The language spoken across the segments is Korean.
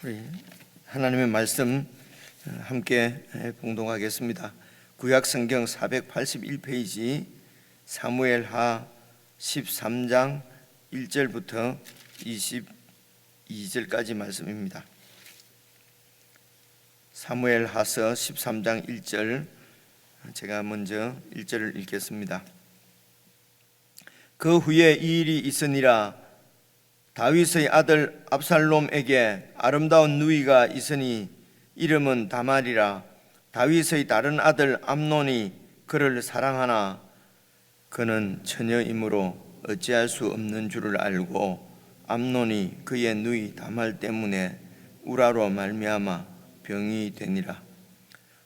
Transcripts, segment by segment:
우리 하나님의 말씀 함께 봉독하겠습니다. 구약성경 481페이지 사무엘하 13장 1절부터 22절까지 말씀입니다. 사무엘하서 13장 1절, 제가 먼저 1절을 읽겠습니다. 그 후에 이 일이 있으니라. 다윗의 아들 압살롬에게 아름다운 누이가 있으니 이름은 다말이라. 다윗의 다른 아들 암논이 그를 사랑하나 그는 처녀이므로 어찌할 수 없는 줄을 알고 암논이 그의 누이 다말 때문에 우라로 말미암아 병이 되니라.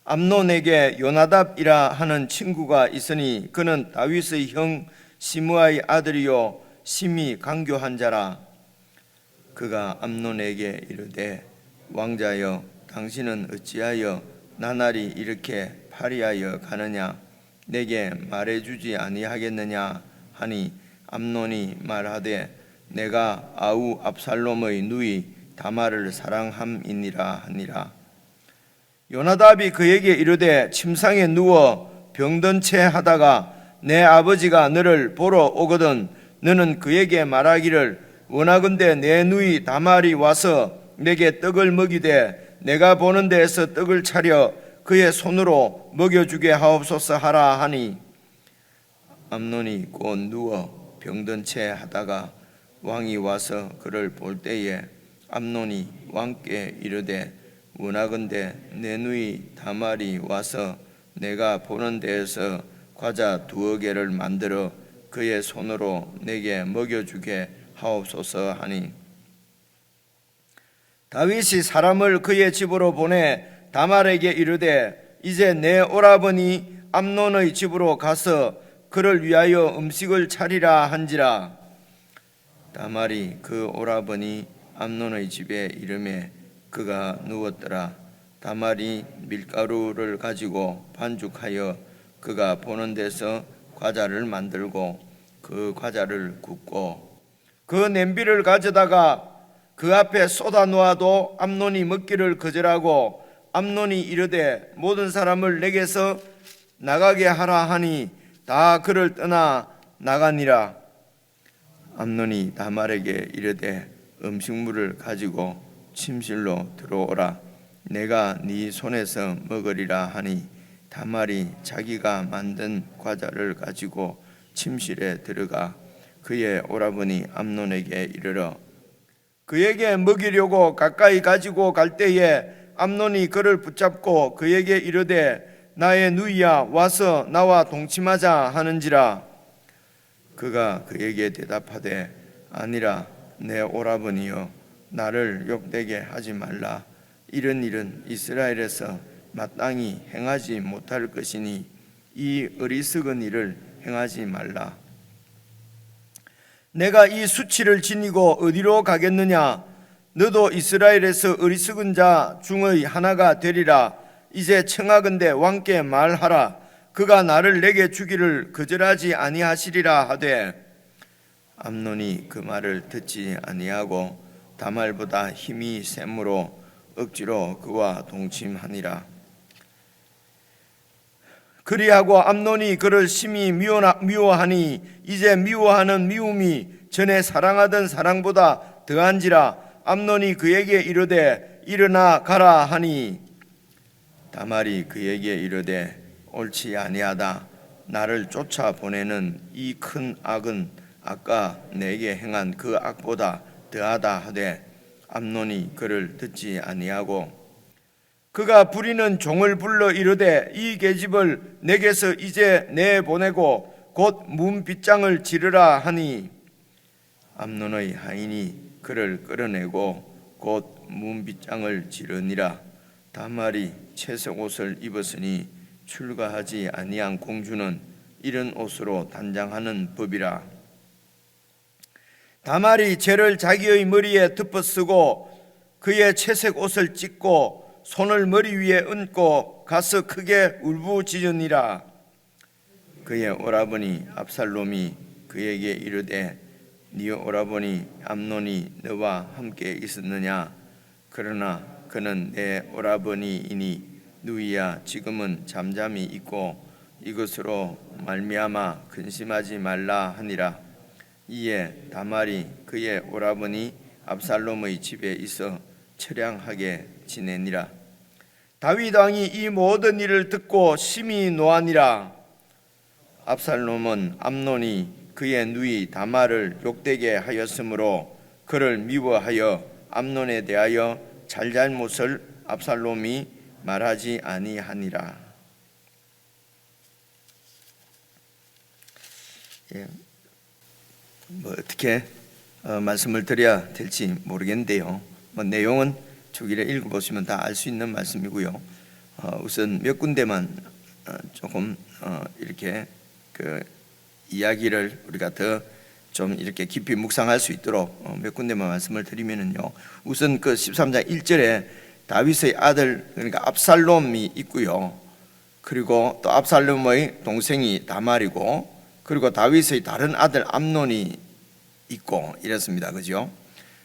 암논에게 요나답이라 하는 친구가 있으니 그는 다윗의 형 시므아의 아들이요 심히 강교한 자라. 그가 암논에게 이르되 왕자여, 당신은 어찌하여 나날이 이렇게 파리하여 가느냐? 내게 말해주지 아니하겠느냐 하니 암논이 말하되 내가 아우 압살롬의 누이 다말을 사랑함이니라 하니라. 요나답이 그에게 이르되 침상에 누워 병든 채 하다가 내 아버지가 너를 보러 오거든 너는 그에게 말하기를 원하건대 내 누이 다말이 와서 내게 떡을 먹이되 내가 보는 데에서 떡을 차려 그의 손으로 먹여주게 하옵소서 하라 하니 암논이 곧 누워 병든 채 하다가 왕이 와서 그를 볼 때에 암논이 왕께 이르되 원하건대 내 누이 다말이 와서 내가 보는 데에서 과자 2개를 만들어 그의 손으로 내게 먹여주게 하옵소서 하니 다윗이 사람을 그의 집으로 보내 다말에게 이르되 이제 내 오라버니 암논의 집으로 가서 그를 위하여 음식을 차리라 한지라. 다말이 그 오라버니 암논의 집에 이르매 그가 누웠더라. 다말이 밀가루를 가지고 반죽하여 그가 보는 데서 과자를 만들고 그 과자를 굽고 그 냄비를 가져다가 그 앞에 쏟아 놓아도 암논이 먹기를 거절하고 암논이 이르되 모든 사람을 내게서 나가게 하라 하니 다 그를 떠나 나가니라. 암논이 다말에게 이르되 음식물을 가지고 침실로 들어오라. 내가 네 손에서 먹으리라 하니 다말이 자기가 만든 과자를 가지고 침실에 들어가 그의 오라버니 암논에게 이르러 그에게 먹이려고 가까이 가지고 갈 때에 암논이 그를 붙잡고 그에게 이르되 나의 누이야 와서 나와 동침하자 하는지라. 그가 그에게 대답하되 아니라 내 오라버니여, 나를 욕되게 하지 말라. 이런 일은 이스라엘에서 마땅히 행하지 못할 것이니 이 어리석은 일을 행하지 말라. 내가 이 수치를 지니고 어디로 가겠느냐? 너도 이스라엘에서 어리석은 자 중의 하나가 되리라. 이제 청하건대 왕께 말하라. 그가 나를 내게 주기를 거절하지 아니하시리라 하되 암논이 그 말을 듣지 아니하고 다말보다 힘이 셈으로 억지로 그와 동침하니라. 그리하고 암논이 그를 심히 미워하니 이제 미워하는 미움이 전에 사랑하던 사랑보다 더한지라. 암논이 그에게 이르되 일어나 가라 하니 다말이 그에게 이르되 옳지 아니하다. 나를 쫓아보내는 이 큰 악은 아까 내게 행한 그 악보다 더하다 하되 암논이 그를 듣지 아니하고 그가 부리는 종을 불러 이르되 이 계집을 내게서 이제 내보내고 곧 문빗장을 지르라 하니 암논의 하인이 그를 끌어내고 곧 문빗장을 지르니라. 다말이 채색 옷을 입었으니 출가하지 아니한 공주는 이런 옷으로 단장하는 법이라. 다말이 재를 자기의 머리에 덮어쓰고 그의 채색 옷을 찢고 손을 머리 위에 얹고 가서 크게 울부짖으니라. 그의 오라버니 압살롬이 그에게 이르되 네 오라버니 암논이 너와 함께 있었느냐? 그러나 그는 내 오라버니이니 누이야 지금은 잠잠히 있고 이것으로 말미암아 근심하지 말라 하니라. 이에 다말이 그의 오라버니 압살롬의 집에 있어 처량하게 지내니라. 다윗 왕이 이 모든 일을 듣고 심히 노하니라. 압살롬은 암논이 그의 누이 다말을 욕되게 하였으므로 그를 미워하여 암논에 대하여 잘잘못을 압살롬이 말하지 아니하니라. 어떻게 말씀을 드려야 될지 모르겠는데요. 내용은 주기를 읽어보시면 다 알 수 있는 말씀이고요. 우선 몇 군데만 조금 이렇게 그 이야기를 우리가 더 좀 이렇게 깊이 묵상할 수 있도록 몇 군데만 말씀을 드리면은요. 우선 그 13장 1절에 다윗의 아들 그러니까 압살롬이 있고요. 그리고 또 압살롬의 동생이 다말이고 그리고 다윗의 다른 아들 암논이 있고 이렇습니다. 그죠?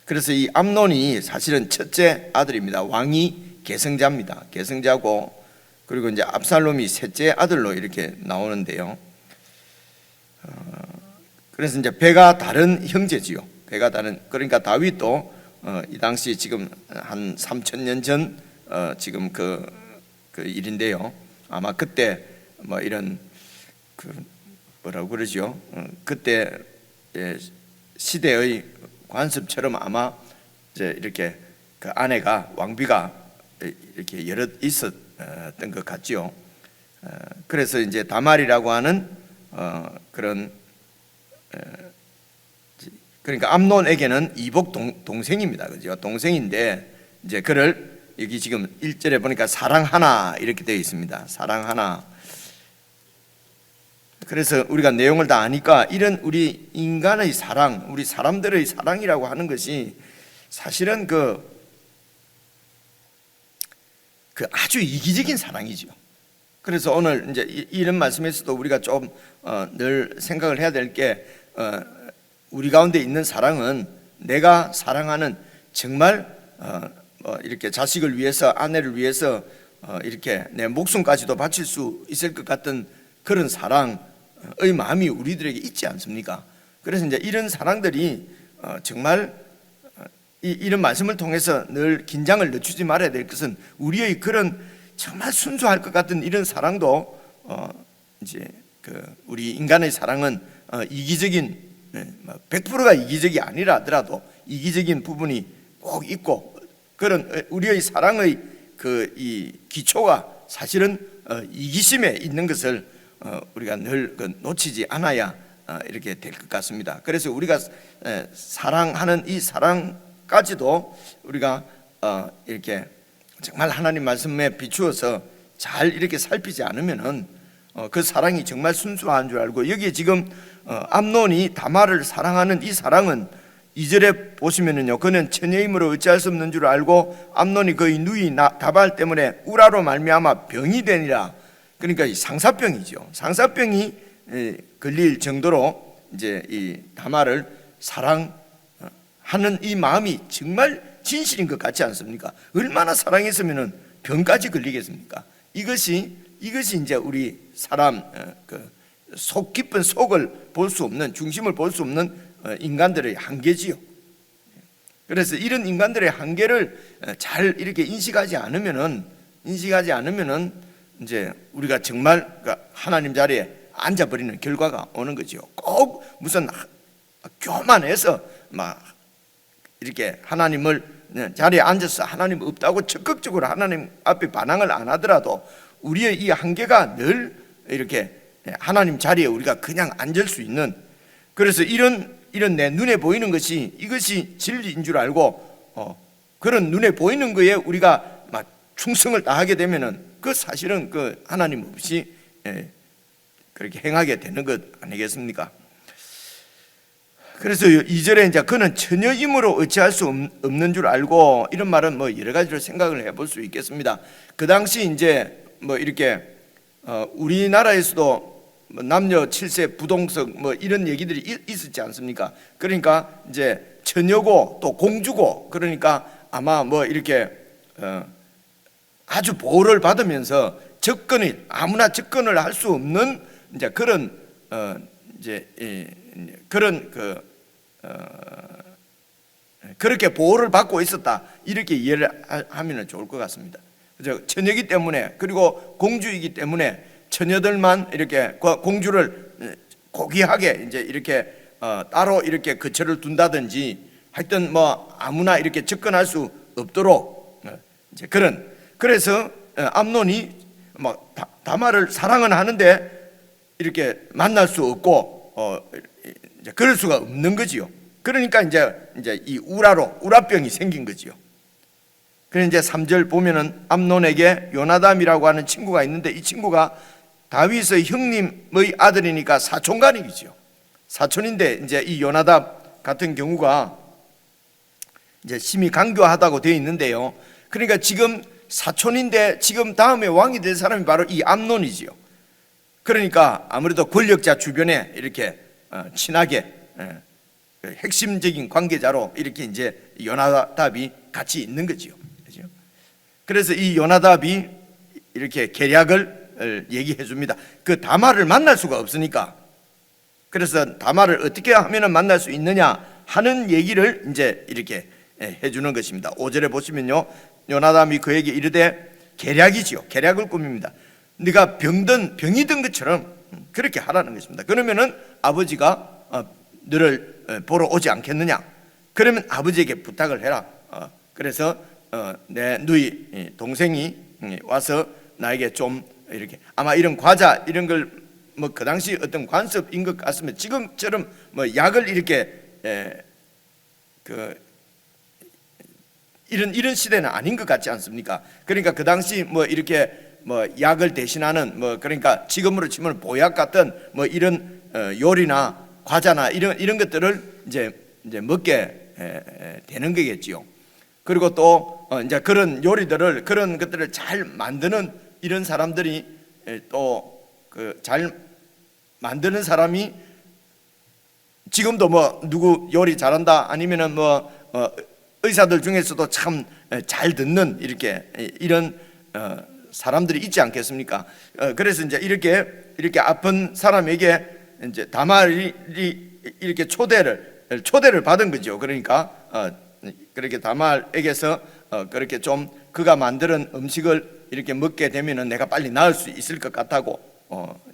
그래서 이 암논이 사실은 첫째 아들입니다. 왕이 계승자입니다. 계승자고 그리고 이제 압살롬이 셋째 아들로 이렇게 나오는데요. 그래서 이제 배가 다른 형제지요. 배가 다른 그러니까 다윗도 이 당시 지금 한 3,000년 전 지금 그 일인데요. 아마 그때 뭐 이런 그 뭐라고 그러죠? 그때 시대의 관습처럼 아마 이제 이렇게 그 아내가 왕비가 이렇게 여럿 있었던 것 같지요. 그래서 이제 다말이라고 하는 그런 그러니까 암논에게는 이복 동생입니다. 그죠? 동생인데 이제 그를 여기 지금 1절에 보니까 사랑하나 이렇게 되어 있습니다. 사랑하나. 그래서 우리가 내용을 다 아니까 이런 우리 인간의 사랑, 우리 사람들의 사랑이라고 하는 것이 사실은 그 아주 이기적인 사랑이죠. 그래서 오늘 이제 이런 말씀에서도 우리가 좀 늘 생각을 해야 될 게 우리 가운데 있는 사랑은 내가 사랑하는 정말 이렇게 자식을 위해서 아내를 위해서 이렇게 내 목숨까지도 바칠 수 있을 것 같은 그런 사랑의 마음이 우리들에게 있지 않습니까? 그래서 이제 이런 사랑들이 정말 이런 말씀을 통해서 늘 긴장을 늦추지 말아야 될 것은 우리의 그런 정말 순수할 것 같은 이런 사랑도 이제 우리 인간의 사랑은 이기적인 100%가 이기적이 아니라 하더라도 이기적인 부분이 꼭 있고 그런 우리의 사랑의 이 기초가 사실은 이기심에 있는 것을 우리가 늘 놓치지 않아야 이렇게 될 것 같습니다. 그래서 우리가 사랑하는 이 사랑까지도 우리가 이렇게 정말 하나님 말씀에 비추어서 잘 이렇게 살피지 않으면은 그 사랑이 정말 순수한 줄 알고 여기에 지금 암논이 다말을 사랑하는 이 사랑은 2절에 보시면은요, 그는 처녀이므로 어찌할 수 없는 줄 알고 암논이 그의 누이 다발 때문에 우라로 말미암아 병이 되니라. 그러니까 이 상사병이죠. 상사병이 걸릴 정도로 이제 이 다말을 사랑하는 이 마음이 정말 진실인 것 같지 않습니까? 얼마나 사랑했으면은 병까지 걸리겠습니까? 이것이 이제 우리 사람 속 깊은 속을 볼 수 없는 중심을 볼 수 없는 인간들의 한계지요. 그래서 이런 인간들의 한계를 잘 이렇게 인식하지 않으면은 이제 우리가 정말 하나님 자리에 앉아버리는 결과가 오는 거죠. 꼭 무슨 교만해서 막 이렇게 하나님을 자리에 앉아서 하나님 없다고 적극적으로 하나님 앞에 반항을 안 하더라도 우리의 이 한계가 늘 이렇게 하나님 자리에 우리가 그냥 앉을 수 있는, 그래서 이런 내 눈에 보이는 것이 이것이 진리인 줄 알고 그런 눈에 보이는 거에 우리가 막 충성을 다하게 되면은 그 사실은 그 하나님 없이 그렇게 행하게 되는 것 아니겠습니까? 그래서 2절에 이제 그는 처녀이므로 어찌할 수 없는 줄 알고, 이런 말은 뭐 여러 가지로 생각을 해볼 수 있겠습니다. 그 당시 이제 뭐 이렇게 우리나라에서도 남녀 7세 부동석 뭐 이런 얘기들이 있었지 않습니까? 그러니까 이제 처녀고 또 공주고, 그러니까 아마 뭐 이렇게 아주 보호를 받으면서 접근을 아무나 접근을 할 수 없는 이제 그런 그런 그렇게 보호를 받고 있었다, 이렇게 이해를 하면 좋을 것 같습니다. 그죠? 처녀이기 때문에, 그리고 공주이기 때문에 처녀들만 이렇게 공주를 고귀하게 이제 이렇게 따로 이렇게 거처를 둔다든지 하여튼 뭐 아무나 이렇게 접근할 수 없도록 이제 그래서 암논이 막 다말을 사랑은 하는데 이렇게 만날 수 없고 이제 그럴 수가 없는 거지요. 그러니까 이제 이 우라병이 생긴 거지요. 그래서 이제 3절 보면은 암논에게 요나담이라고 하는 친구가 있는데, 이 친구가 다윗의 형님의 아들이니까 사촌간이죠. 사촌인데 이제 이 요나담 같은 경우가 이제 심히 강교하다고 되어 있는데요. 그러니까 지금 사촌인데 지금 다음에 왕이 될 사람이 바로 이 암논이지요. 그러니까 아무래도 권력자 주변에 이렇게 친하게 핵심적인 관계자로 이렇게 이제 요나답이 같이 있는 거지요. 그래서 이 요나답이 이렇게 계략을 얘기해 줍니다. 그 다말을 만날 수가 없으니까, 그래서 다말을 어떻게 하면 만날 수 있느냐 하는 얘기를 이제 이렇게 해주는 것입니다. 5절에 보시면요, 요나담이 그에게 이르되, 계략이지요. 계략을 꾸밉니다. 네가 병이 든 것처럼 그렇게 하라는 것입니다. 그러면은 아버지가 너를 보러 오지 않겠느냐? 그러면 아버지에게 부탁을 해라. 그래서 너희 동생이 와서 나에게 좀 이렇게, 아마 이런 과자 이런 걸 뭐 그 당시 어떤 관습인 것 같으면, 지금처럼 뭐 약을 이렇게 이런 시대는 아닌 것 같지 않습니까? 그러니까 그 당시 뭐 이렇게 뭐 약을 대신하는 뭐, 그러니까 지금으로 치면 보약 같은 뭐 이런 요리나 과자나 이런 것들을 이제 먹게 되는 거겠지요. 그리고 또 이제 그런 요리들을, 그런 것들을 잘 만드는 이런 사람들이 또 잘 만드는 사람이 지금도 뭐 누구 요리 잘한다, 아니면은 뭐 의사들 중에서도 참 잘 듣는 이런 사람들이 있지 않겠습니까? 그래서 이제 이렇게 아픈 사람에게 이제 다말이 이렇게 초대를 받은 거죠. 그러니까 그렇게 다말에게서 그렇게 좀 그가 만드는 음식을 이렇게 먹게 되면은 내가 빨리 나을 수 있을 것 같다고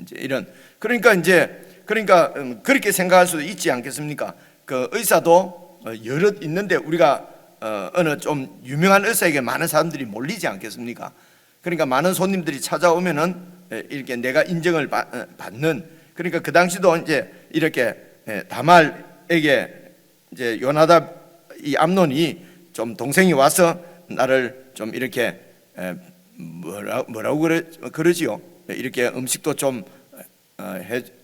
이제 이런, 그러니까 그렇게 생각할 수도 있지 않겠습니까? 그 의사도 여럿 있는데 우리가 어느 좀 유명한 의사에게 많은 사람들이 몰리지 않겠습니까? 그러니까 많은 손님들이 찾아오면은 이렇게 내가 인정을 받는, 그러니까 그 당시도 이제 이렇게 다말에게 이제 요나답 이 암논이 좀 동생이 와서 나를 좀 이렇게 뭐라고 그러지요? 이렇게 음식도 좀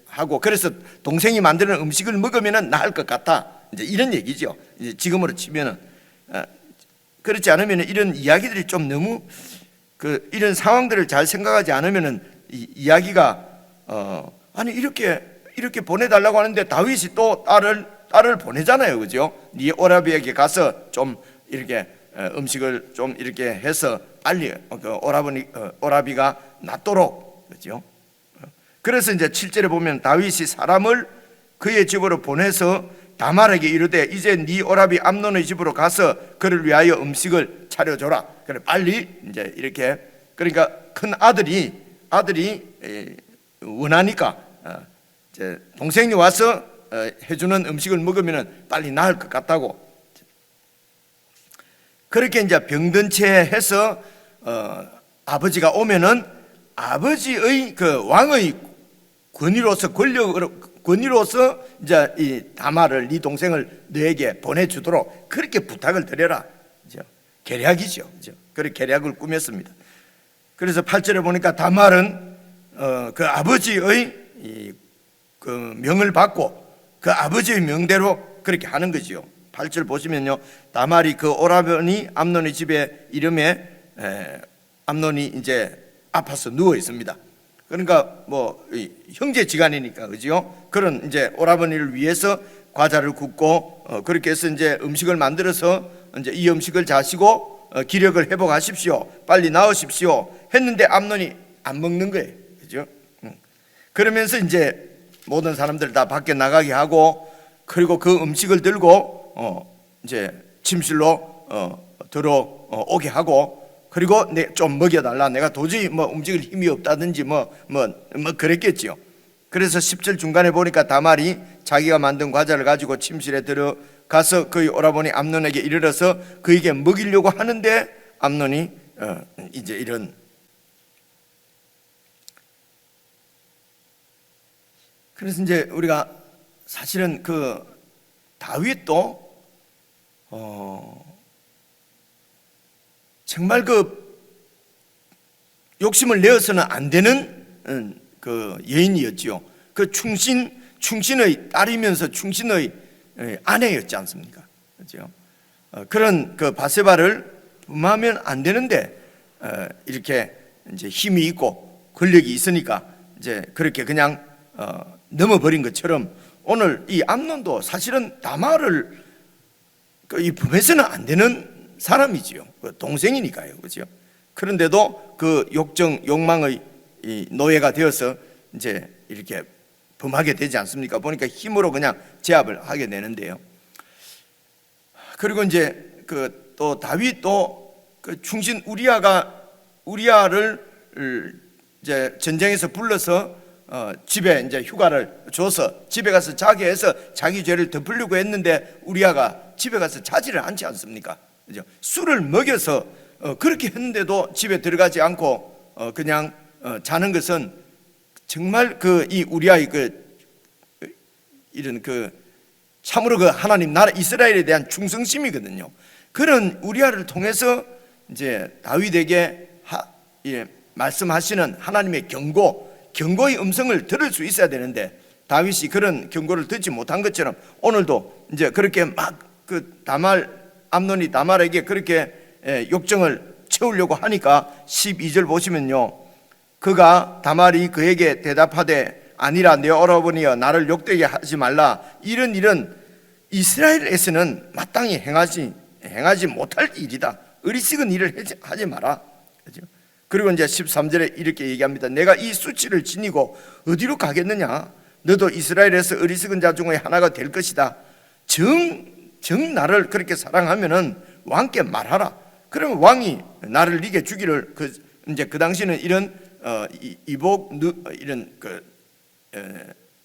하고, 그래서 동생이 만드는 음식을 먹으면은 나을 것 같다, 이제 이런 얘기죠. 이제 지금으로 치면은 그렇지 않으면은 이런 이야기들이 좀 너무 이런 상황들을 잘 생각하지 않으면은 이야기가 아니 이렇게 보내달라고 하는데 다윗이 또 딸을 보내잖아요, 그죠? 네 오라비에게 가서 좀 이렇게 음식을 좀 이렇게 해서 빨리 오라비가 낫도록, 그죠? 그래서 이제 7절에 보면 다윗이 사람을 그의 집으로 보내서 다말에게 이르되, 이제 네 오라비 암논의 집으로 가서 그를 위하여 음식을 차려줘라. 그래 빨리 이제 이렇게, 그러니까 큰 아들이 원하니까 이제 동생이 와서 해주는 음식을 먹으면 빨리 나을 것 같다고, 그렇게 이제 병든 채 해서 아버지가 오면은 아버지의 그 왕의 권위로서 이제 이 다말을, 네 동생을 너에게 보내주도록 그렇게 부탁을 드려라. 그죠? 계략이죠. 그죠? 그렇게 계략을 꾸몄습니다. 그래서 8절에 보니까 다말은 그 아버지의 그 명을 받고 그 아버지의 명대로 그렇게 하는 거지요. 8절 보시면요, 다말이 그 오라버니 암논의 집에 이름에 암논이 이제 아파서 누워 있습니다. 그러니까 뭐 형제지간이니까, 그죠? 그런 이제 오라버니를 위해서 과자를 굽고 그렇게 해서 이제 음식을 만들어서 이제 이 음식을 자시고 기력을 회복하십시오, 빨리 나으십시오 했는데 암논이 안 먹는 거예요. 그죠? 그러면서 이제 모든 사람들 다 밖에 나가게 하고, 그리고 그 음식을 들고 이제 침실로 들어오게 하고, 그리고 좀 먹여달라, 내가 도저히 뭐 움직일 힘이 없다든지 뭐 그랬겠지요. 그래서 10절 중간에 보니까 다말이 자기가 만든 과자를 가지고 침실에 들어가서 그의 오라버니 암논에게 이르러서 그에게 먹이려고 하는데, 암논이 이제 이런, 그래서 이제 우리가 사실은 그 다윗도 정말 그 욕심을 내어서는 안 되는 그 여인이었지요. 그 충신의 딸이면서 충신의 아내였지 않습니까? 그렇죠? 그런 그 바세바를 범하면 안 되는데 이렇게 이제 힘이 있고 권력이 있으니까 이제 그렇게 그냥 넘어버린 것처럼, 오늘 이 암논도 사실은 다말을 범해서는 안 되는 사람이지요. 동생이니까요. 그렇죠? 그런데도 그 욕망의 노예가 되어서 이제 이렇게 범하게 되지 않습니까? 보니까 힘으로 그냥 제압을 하게 되는데요. 그리고 이제 그 또 다윗도 그 충신 우리아를 이제 전쟁에서 불러서 집에 이제 휴가를 줘서 집에 가서 자게 해서 자기 죄를 덮으려고 했는데, 우리아가 집에 가서 자지를 않지 않습니까? 그죠? 술을 먹여서 그렇게 했는데도 집에 들어가지 않고 그냥 자는 것은 정말 그 이 우리아의 이런 참으로 그 하나님 나라 이스라엘에 대한 충성심이거든요. 그런 우리아를 통해서 이제 다윗에게 말씀하시는 하나님의 경고의 음성을 들을 수 있어야 되는데, 다윗이 그런 경고를 듣지 못한 것처럼 오늘도 이제 그렇게 막 암논이 다말에게 그렇게 욕정을 채우려고 하니까 12절 보시면요, 그가 다말이 그에게 대답하되 아니라 내 오라버니여 나를 욕되게 하지 말라, 이런 일은 이스라엘에서는 마땅히 행하지 못할 일이다, 어리석은 일을 하지 마라. 그렇죠? 그리고 이제 13절에 이렇게 얘기합니다. 내가 이 수치를 지니고 어디로 가겠느냐? 너도 이스라엘에서 어리석은 자 중에 하나가 될 것이다. 정 나를 그렇게 사랑하면은 왕께 말하라. 그러면 왕이 나를 네게 주기를, 이제 그 당시는 이런 이복 이런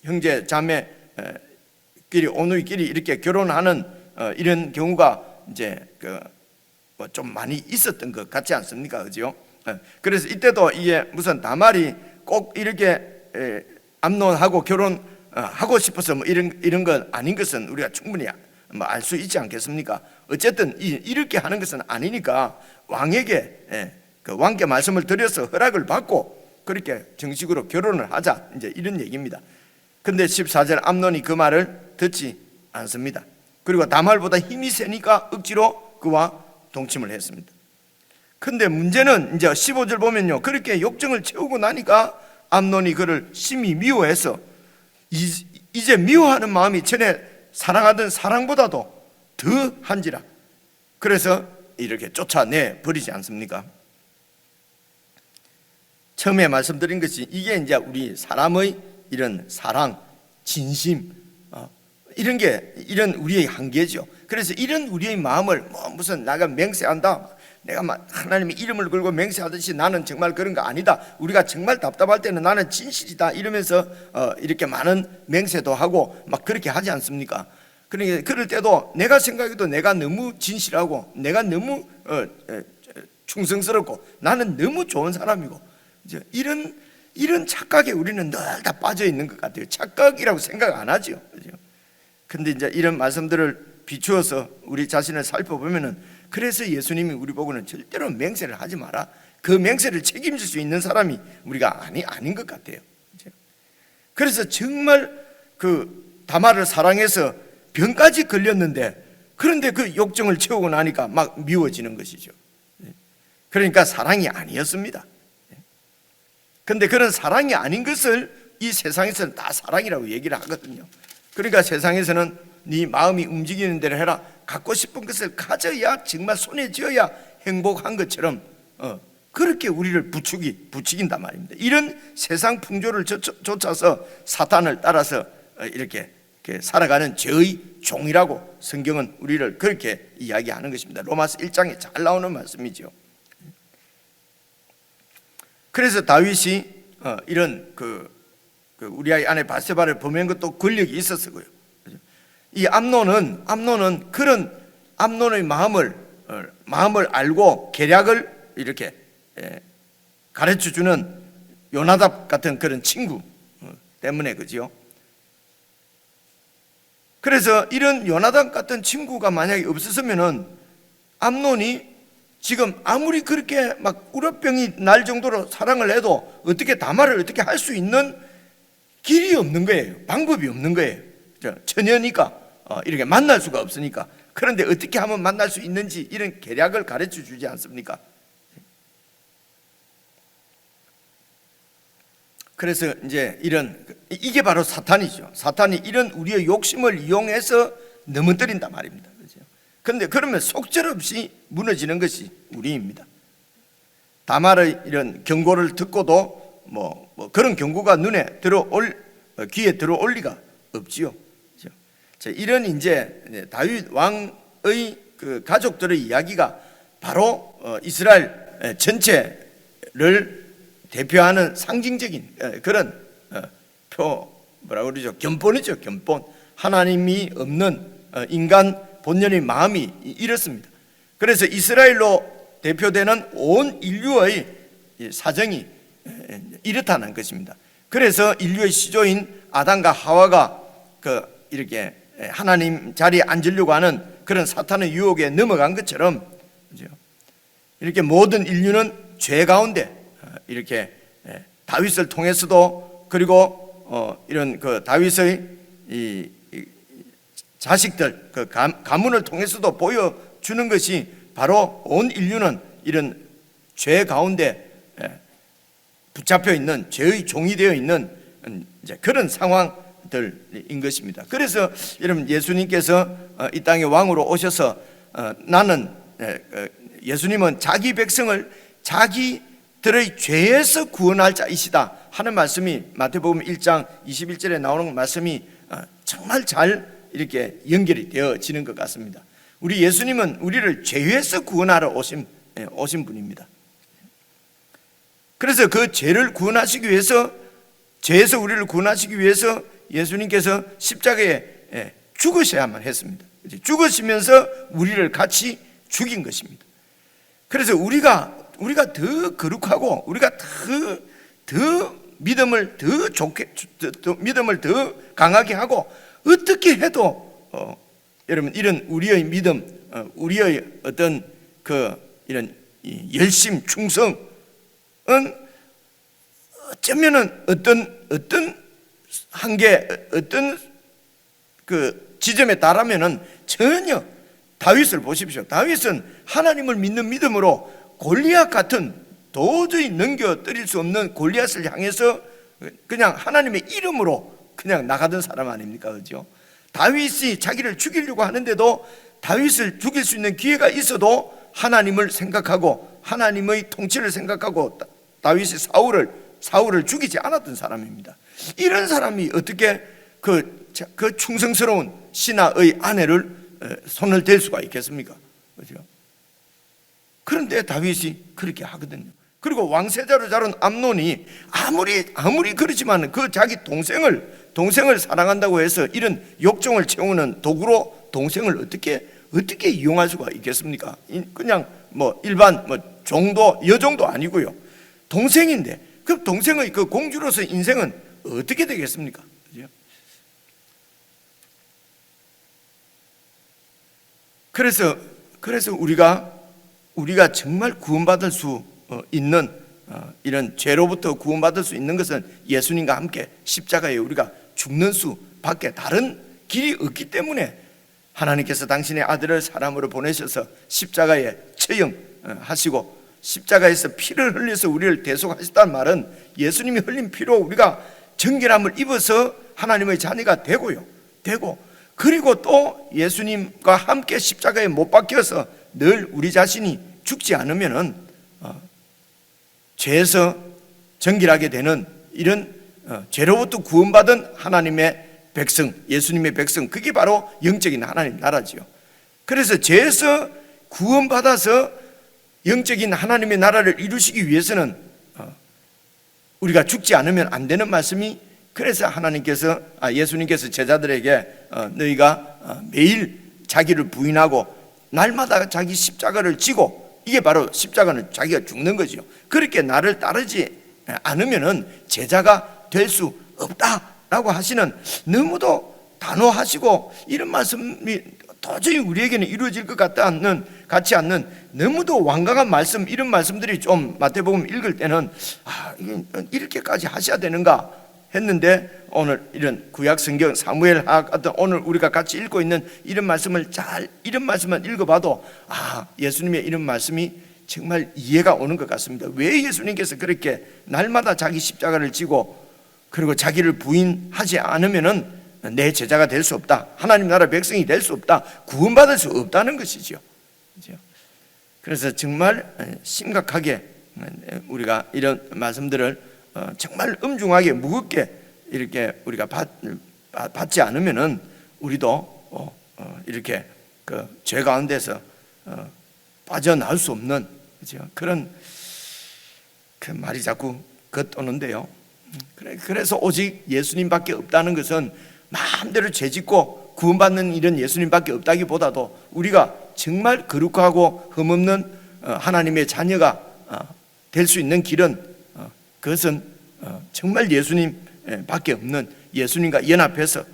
형제 자매끼리 오누이끼리 이렇게 결혼하는 이런 경우가 이제 뭐 좀 많이 있었던 것 같지 않습니까? 그죠? 그래서 이때도 이게 무슨 다말이 꼭 이렇게 암논하고 결혼하고 싶어서 뭐 이런 건 아닌 것은 우리가 충분히 뭐 알 수 있지 않겠습니까? 어쨌든 이렇게 하는 것은 아니니까 왕에게 왕께 말씀을 드려서 허락을 받고 그렇게 정식으로 결혼을 하자, 이제 이런 얘기입니다. 근데 14절 암논이 그 말을 듣지 않습니다. 그리고 다말보다 힘이 세니까 억지로 그와 동침을 했습니다. 근데 문제는 이제 15절 보면요, 그렇게 욕정을 채우고 나니까 암논이 그를 심히 미워해서 이제 미워하는 마음이 전에 사랑하던 사랑보다도 더한지라. 그래서 이렇게 쫓아내 버리지 않습니까? 처음에 말씀드린 것이 이게 이제 우리 사람의 이런 사랑, 진심, 이런 우리의 한계죠. 그래서 이런 우리의 마음을 무슨 내가 맹세한다, 내가 하나님의 이름을 걸고 맹세하듯이 나는 정말 그런 거 아니다, 우리가 정말 답답할 때는 나는 진실이다 이러면서 이렇게 많은 맹세도 하고 막 그렇게 하지 않습니까? 그러니까 그럴 때도 내가 생각해도 내가 너무 진실하고 내가 너무 충성스럽고 나는 너무 좋은 사람이고, 이런 착각에 우리는 늘 다 빠져 있는 것 같아요. 착각이라고 생각 안 하죠. 근데 이제 이런 말씀들을 비추어서 우리 자신을 살펴보면은, 그래서 예수님이 우리 보고는 절대로 맹세를 하지 마라, 그 맹세를 책임질 수 있는 사람이 우리가 아닌 것 같아요. 그래서 정말 그 다말을 사랑해서 병까지 걸렸는데, 그런데 그 욕정을 채우고 나니까 막 미워지는 것이죠. 그러니까 사랑이 아니었습니다. 근데 그런 사랑이 아닌 것을 이 세상에서는 다 사랑이라고 얘기를 하거든요. 그러니까 세상에서는 네 마음이 움직이는 대로 해라. 갖고 싶은 것을 가져야 정말 손에 쥐어야 행복한 것처럼 그렇게 우리를 부추긴단 말입니다. 이런 세상 풍조를 쫓아서 사탄을 따라서 이렇게 살아가는 죄의 종이라고 성경은 우리를 그렇게 이야기하는 것입니다. 로마서 1장에 잘 나오는 말씀이죠. 그래서 다윗이 이런 우리 아이 아내 바세바를 범한 것도 권력이 있었고요. 이 암논은 그런 암논의 마음을 알고 계략을 이렇게 가르쳐 주는 요나답 같은 그런 친구 때문에 그죠. 그래서 이런 요나답 같은 친구가 만약에 없었으면은 암논이 지금 아무리 그렇게 막 우라병이 날 정도로 사랑을 해도 어떻게 다말을 어떻게 할 수 있는 길이 없는 거예요. 방법이 없는 거예요. 처녀니까 이렇게 만날 수가 없으니까. 그런데 어떻게 하면 만날 수 있는지 이런 계략을 가르쳐 주지 않습니까? 그래서 이제 이게 바로 사탄이죠. 사탄이 이런 우리의 욕심을 이용해서 넘어뜨린단 말입니다. 그런데 그러면 속절없이 무너지는 것이 우리입니다. 다말의 이런 경고를 듣고도 뭐 그런 경고가 귀에 들어올 리가 없지요. 자, 이런 이제 다윗 왕의 그 가족들의 이야기가 바로 이스라엘 전체를 대표하는 상징적인 그런 뭐라고 그러죠? 견본이죠. 견본. 하나님이 없는 인간 본연의 마음이 이렇습니다. 그래서 이스라엘로 대표되는 온 인류의 사정이 이렇다는 것입니다. 그래서 인류의 시조인 아담과 하와가 이렇게 하나님 자리에 앉으려고 하는 그런 사탄의 유혹에 넘어간 것처럼 이렇게 모든 인류는 죄 가운데 이렇게 다윗을 통해서도 그리고 이런 다윗의 이 자식들 가문을 통해서도 보여주는 것이 바로 온 인류는 이런 죄 가운데 붙잡혀 있는 죄의 종이 되어 있는 그런 상황들인 것입니다. 그래서 여러분 예수님께서 이 땅에 왕으로 오셔서 예수님은 자기 백성을 자기들의 죄에서 구원할 자이시다 하는 말씀이 마태복음 1장 21절에 나오는 말씀이 정말 잘 이렇게 연결이 되어지는 것 같습니다. 우리 예수님은 우리를 죄에서 구원하러 오신 분입니다. 그래서 그 죄를 구원하시기 위해서, 죄에서 우리를 구원하시기 위해서 예수님께서 십자가에 죽으셔야만 했습니다. 죽으시면서 우리를 같이 죽인 것입니다. 그래서 우리가 더 거룩하고 우리가 더 믿음을 더 강하게 하고 어떻게 해도 여러분 이런 우리의 믿음, 우리의 어떤 이런 열심, 충성은 어쩌면은 어떤 한계, 어떤 지점에 달하면은 전혀 다윗을 보십시오. 다윗은 하나님을 믿는 믿음으로 골리앗 같은 도저히 넘겨뜨릴 수 없는 골리앗을 향해서 그냥 하나님의 이름으로 그냥 나가던 사람 아닙니까? 그죠? 다윗이 자기를 죽이려고 하는데도 다윗을 죽일 수 있는 기회가 있어도 하나님을 생각하고 하나님의 통치를 생각하고 다윗이 사울을 죽이지 않았던 사람입니다. 이런 사람이 어떻게 그 충성스러운 신하의 아내를 손을 댈 수가 있겠습니까? 그죠? 그런데 다윗이 그렇게 하거든요. 그리고 왕세자로 자란 암논이 아무리 그렇지만 그 자기 동생을 사랑한다고 해서 이런 욕정을 채우는 도구로 동생을 어떻게 이용할 수가 있겠습니까? 그냥 일반 종도 여종도 아니고요. 동생인데 그 동생의 그 공주로서 인생은 어떻게 되겠습니까? 그죠? 그래서 우리가 정말 구원받을 수 있는 이런 죄로부터 구원받을 수 있는 것은 예수님과 함께 십자가에 우리가 죽는 수밖에 다른 길이 없기 때문에 하나님께서 당신의 아들을 사람으로 보내셔서 십자가에 처형하시고 십자가에서 피를 흘려서 우리를 대속하셨다는 말은 예수님이 흘린 피로 우리가 정결함을 입어서 하나님의 자녀가 되고 그리고 또 예수님과 함께 십자가에 못 박혀서 늘 우리 자신이 죽지 않으면은 죄에서 정결하게 되는 이런 죄로부터 구원받은 하나님의 백성, 예수님의 백성, 그게 바로 영적인 하나님 나라지요. 그래서 죄에서 구원받아서 영적인 하나님의 나라를 이루시기 위해서는 우리가 죽지 않으면 안 되는 말씀이, 그래서 하나님께서 예수님께서 제자들에게 너희가 매일 자기를 부인하고 날마다 자기 십자가를 지고, 이게 바로 십자가는 자기가 죽는 거죠. 그렇게 나를 따르지 않으면은 제자가 될 수 없다라고 하시는, 너무도 단호하시고 이런 말씀이 도저히 우리에게는 이루어질 것 같지 않는 너무도 완강한 말씀, 이런 말씀들이 좀 마태복음 읽을 때는 이렇게까지 하셔야 되는가 했는데, 오늘 이런 구약 성경 사무엘하 같은 오늘 우리가 같이 읽고 있는 이런 말씀을 이런 말씀만 읽어봐도 예수님의 이런 말씀이 정말 이해가 오는 것 같습니다. 왜 예수님께서 그렇게 날마다 자기 십자가를 지고 그리고 자기를 부인하지 않으면은 내 제자가 될 수 없다, 하나님 나라 백성이 될 수 없다, 구원받을 수 없다는 것이죠. 그래서 정말 심각하게 우리가 이런 말씀들을 정말 엄중하게 무겁게 이렇게 우리가 받지 않으면은 우리도 이렇게 그 죄 가운데서 빠져나올 수 없는, 그런 그 말이 자꾸 겉도는데요. 그래서 오직 예수님밖에 없다는 것은 마음대로 죄짓고 구원받는 일은 예수님밖에 없다기보다도 우리가 정말 거룩하고 흠없는 하나님의 자녀가 될 수 있는 길은 그것은 정말 예수님밖에 없는, 예수님과 연합해서,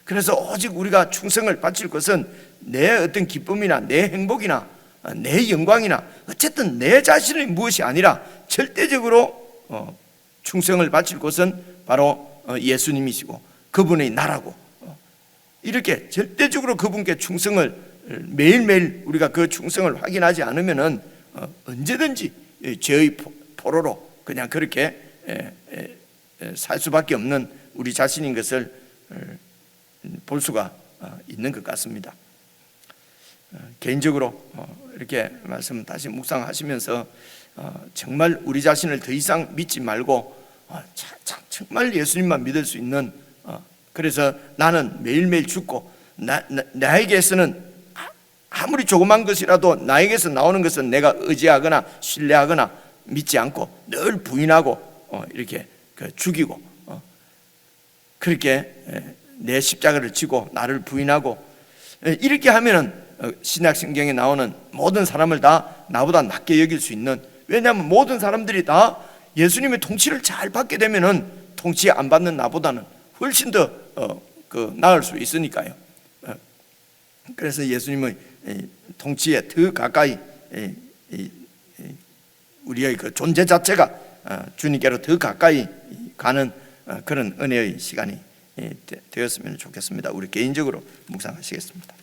그래서 오직 우리가 충성을 바칠 것은 내 어떤 기쁨이나 내 행복이나 내 영광이나 어쨌든 내 자신의 무엇이 아니라 절대적으로 충성을 바칠 것은 바로 예수님이시고 그분의 나라고, 이렇게 절대적으로 그분께 충성을 매일매일 우리가 그 충성을 확인하지 않으면은 언제든지 죄의 포로로 그냥 그렇게 살 수밖에 없는 우리 자신인 것을 볼 수가 있는 것 같습니다. 개인적으로 이렇게 말씀 다시 묵상하시면서 정말 우리 자신을 더 이상 믿지 말고 정말 예수님만 믿을 수 있는, 그래서 나는 매일매일 죽고 나에게서는 아무리 조그만 것이라도 나에게서 나오는 것은 내가 의지하거나 신뢰하거나 믿지 않고 늘 부인하고 이렇게 죽이고 그렇게 내 십자가를 지고 나를 부인하고 이렇게 하면은 신약 성경에 나오는 모든 사람을 다 나보다 낮게 여길 수 있는, 왜냐하면 모든 사람들이 다 예수님의 통치를 잘 받게 되면은 통치 안 받는 나보다는 훨씬 더 나을 수 있으니까요. 그래서 예수님의 통치에 더 가까이 우리의 그 존재 자체가 주님께로 더 가까이 가는 그런 은혜의 시간이 되었으면 좋겠습니다. 우리 개인적으로 묵상하시겠습니다.